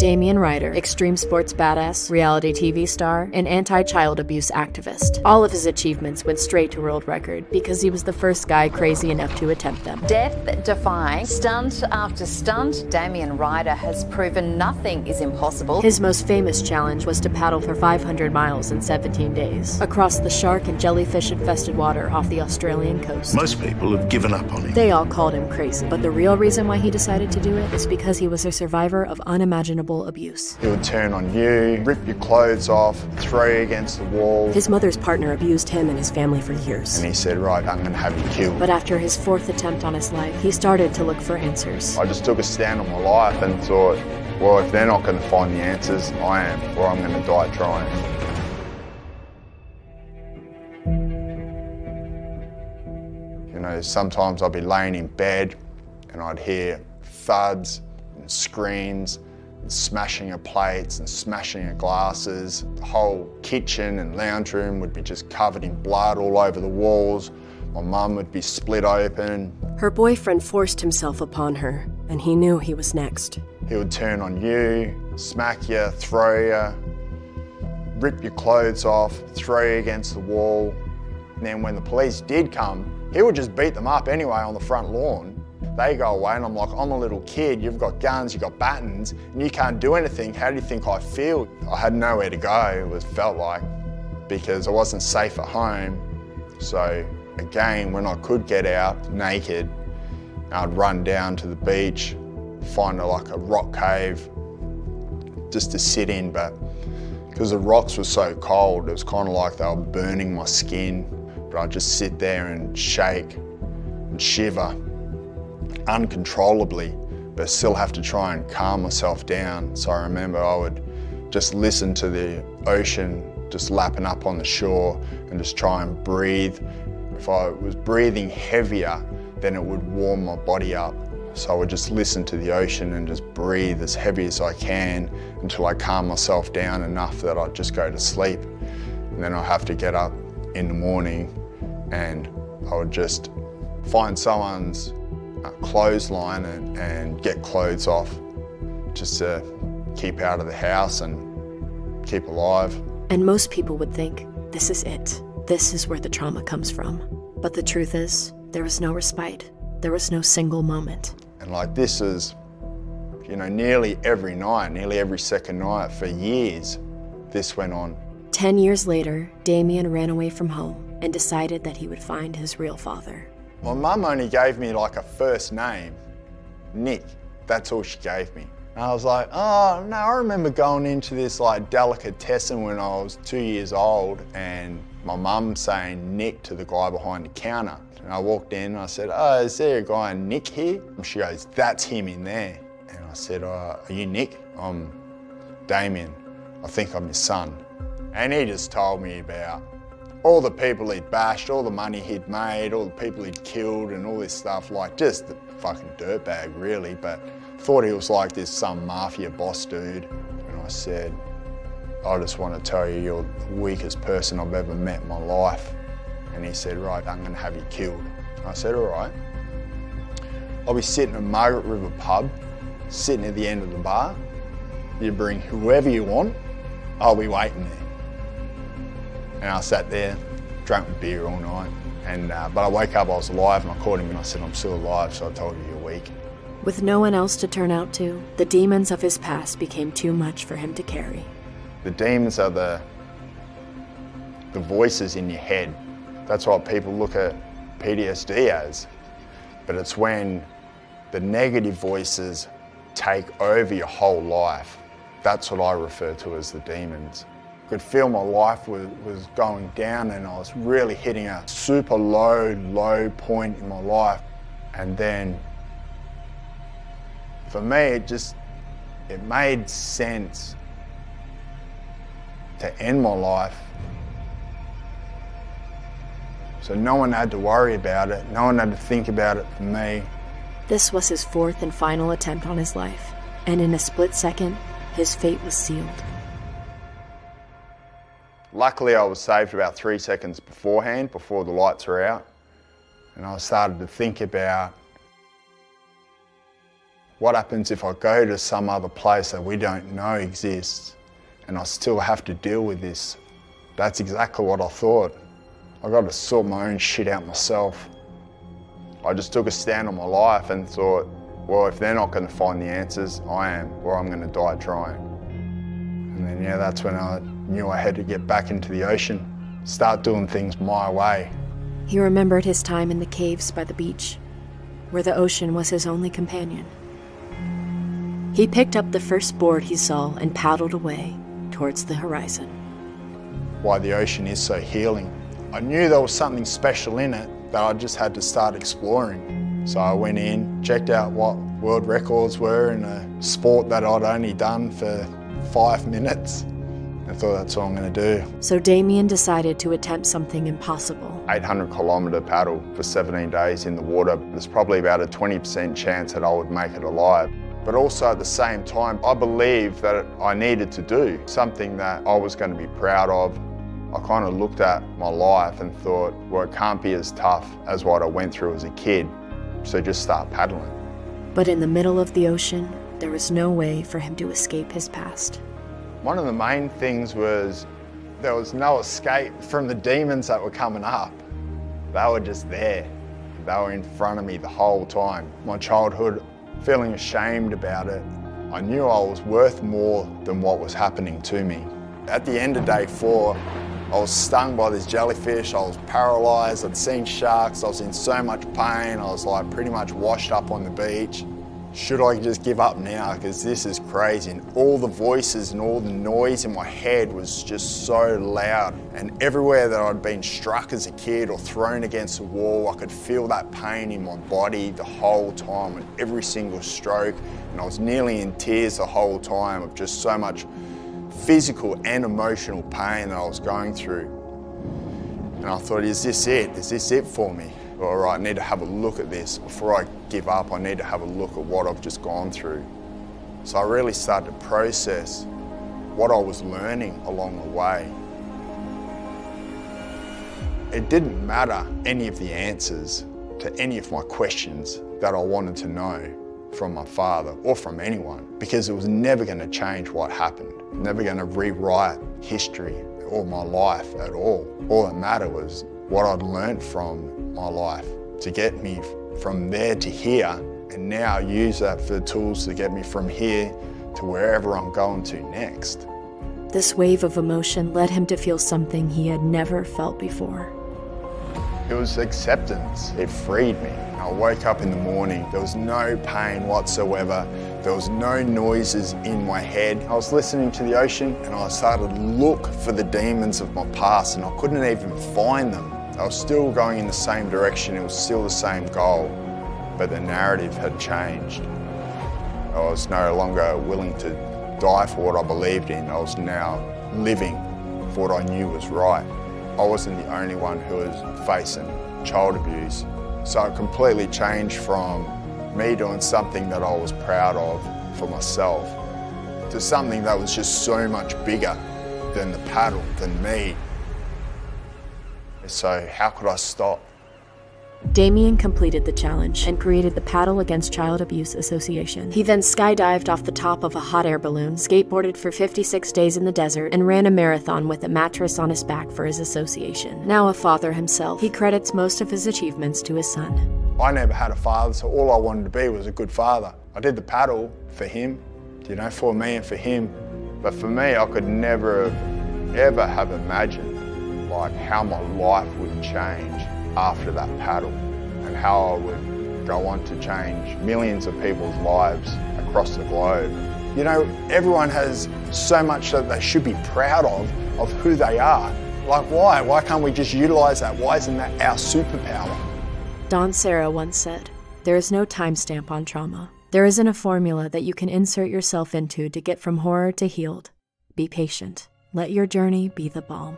Damien Rider, extreme sports badass, reality TV star, and anti-child abuse activist. All of his achievements went straight to world record because he was the first guy crazy enough to attempt them. Death-defying, stunt after stunt, Damien Rider has proven nothing is impossible. His most famous challenge was to paddle for 500 miles in 17 days, across the shark and jellyfish-infested water off the Australian coast. Most people have given up on him. They all called him crazy, but the real reason why he decided to do it is because he was a survivor of unimaginable abuse. He would turn on you, rip your clothes off, throw you against the wall. His mother's partner abused him and his family for years. And he said, right, I'm going to have you killed. But after his fourth attempt on his life, he started to look for answers. I just took a stand on my life and thought, well, if they're not going to find the answers, I am, or I'm going to die trying. You know, sometimes I'd be laying in bed and I'd hear thuds and screams, and smashing of plates and smashing of glasses. The whole kitchen and lounge room would be just covered in blood all over the walls. My mum would be split open. Her boyfriend forced himself upon her, and he knew he was next. He would turn on you, smack you, throw you, rip your clothes off, throw you against the wall. And then when the police did come, he would just beat them up anyway on the front lawn. They go away and I'm like, I'm a little kid, you've got guns, you've got batons, and you can't do anything. How do you think I feel? I had nowhere to go, it felt like, because I wasn't safe at home. So again, when I could get out naked, I'd run down to the beach, find like a rock cave just to sit in, but because the rocks were so cold, it was kind of like they were burning my skin. But I'd just sit there and shake and shiver uncontrollably, but still have to try and calm myself down. So I remember I would just listen to the ocean just lapping up on the shore and just try and breathe. If I was breathing heavier, then it would warm my body up. So I would just listen to the ocean and just breathe as heavy as I can until I calm myself down enough that I'd just go to sleep. And then I'd have to get up in the morning and I would just find someone's clothesline and get clothes off just to keep out of the house and keep alive. And most people would think, this is it. This is where the trauma comes from. But the truth is, there was no respite. There was no single moment. And like this is, you know, nearly every night, nearly every second night for years, this went on. 10 years later, Damien ran away from home and decided that he would find his real father. My mum only gave me like a first name, Nick. That's all she gave me. And I was like, oh no, I remember going into this like delicatessen when I was 2 years old and my mum saying Nick to the guy behind the counter. And I walked in and I said, oh, is there a guy Nick here? And she goes, that's him in there. And I said, are you Nick? I'm Damien. I think I'm his son. And he just told me about all the people he'd bashed, all the money he'd made, all the people he'd killed and all this stuff, like just the fucking dirtbag really, but thought he was like this some mafia boss dude. And I said, I just want to tell you you're the weakest person I've ever met in my life. And he said, right, I'm going to have you killed. I said, all right. I'll be sitting at Margaret River pub, sitting at the end of the bar. You bring whoever you want, I'll be waiting there. And I sat there, drank beer all night. And but I woke up, I was alive, and I called him and I said, I'm still alive, so I told you you're weak. With no one else to turn out to, the demons of his past became too much for him to carry. The demons are the voices in your head. That's what people look at PTSD as. But it's when the negative voices take over your whole life. That's what I refer to as the demons. I could feel my life was going down and I was really hitting a super low point in my life. And then for me, it made sense to end my life. So no one had to worry about it. No one had to think about it for me. This was his fourth and final attempt on his life. And in a split second, his fate was sealed. Luckily, I was saved about 3 seconds beforehand, before the lights were out. And I started to think about What happens if I go to some other place that we don't know exists and I still have to deal with this? That's exactly what I thought. I got to sort my own shit out myself. I just took a stand on my life and thought, well, if they're not going to find the answers, I am, or I'm going to die trying. And then, yeah, that's when I knew I had to get back into the ocean, start doing things my way. He remembered his time in the caves by the beach, where the ocean was his only companion. He picked up the first board he saw and paddled away towards the horizon. Why the ocean is so healing. I knew there was something special in it that I just had to start exploring. So I went in, checked out what world records were in a sport that I'd only done for 5 minutes. I thought that's what I'm going to do. So Damien decided to attempt something impossible. 800-kilometre paddle for 17 days in the water. There's probably about a 20% chance that I would make it alive. But also at the same time, I believed that I needed to do something that I was going to be proud of. I kind of looked at my life and thought, well, it can't be as tough as what I went through as a kid, so just start paddling. But in the middle of the ocean, there was no way for him to escape his past. One of the main things was there was no escape from the demons that were coming up. They were just there. They were in front of me the whole time. My childhood, feeling ashamed about it, I knew I was worth more than what was happening to me. At the end of day 4, I was stung by this jellyfish, I was paralysed, I'd seen sharks, I was in so much pain, I was like pretty much washed up on the beach. Should I just give up now, because this is crazy? And all the voices and all the noise in my head was just so loud. And everywhere that I'd been struck as a kid or thrown against a wall, I could feel that pain in my body the whole time and every single stroke. And I was nearly in tears the whole time of just so much physical and emotional pain that I was going through. And I thought, is this it? Is this it for me? All right, I need to have a look at this. Before I give up, I need to have a look at what I've just gone through. So I really started to process what I was learning along the way. It didn't matter any of the answers to any of my questions that I wanted to know from my father or from anyone, because it was never going to change what happened, never going to rewrite history or my life at all. All that mattered was what I'd learned from my life to get me from there to here, and now use that for the tools to get me from here to wherever I'm going to next. This wave of emotion led him to feel something he had never felt before. It was acceptance. It freed me. I woke up in the morning, there was no pain whatsoever. There was no noises in my head. I was listening to the ocean and I started to look for the demons of my past, and I couldn't even find them. I was still going in the same direction, it was still the same goal, but the narrative had changed. I was no longer willing to die for what I believed in. I was now living for what I knew was right. I wasn't the only one who was facing child abuse. So it completely changed from me doing something that I was proud of for myself to something that was just so much bigger than the paddle, than me. So how could I stop? Damien completed the challenge and created the Paddle Against Child Abuse Association. He then skydived off the top of a hot air balloon, skateboarded for 56 days in the desert, and ran a marathon with a mattress on his back for his association. Now a father himself, he credits most of his achievements to his son. I never had a father, so all I wanted to be was a good father. I did the paddle for him, you know, for me and for him. But for me, I could never ever have imagined like how my life would change after that paddle, and how I would go on to change millions of people's lives across the globe. You know, everyone has so much that they should be proud of who they are. Like why? Why can't we just utilize that? Why isn't that our superpower? Don Sarah once said, "There is no timestamp on trauma. There isn't a formula that you can insert yourself into to get from horror to healed. Be patient. Let your journey be the balm."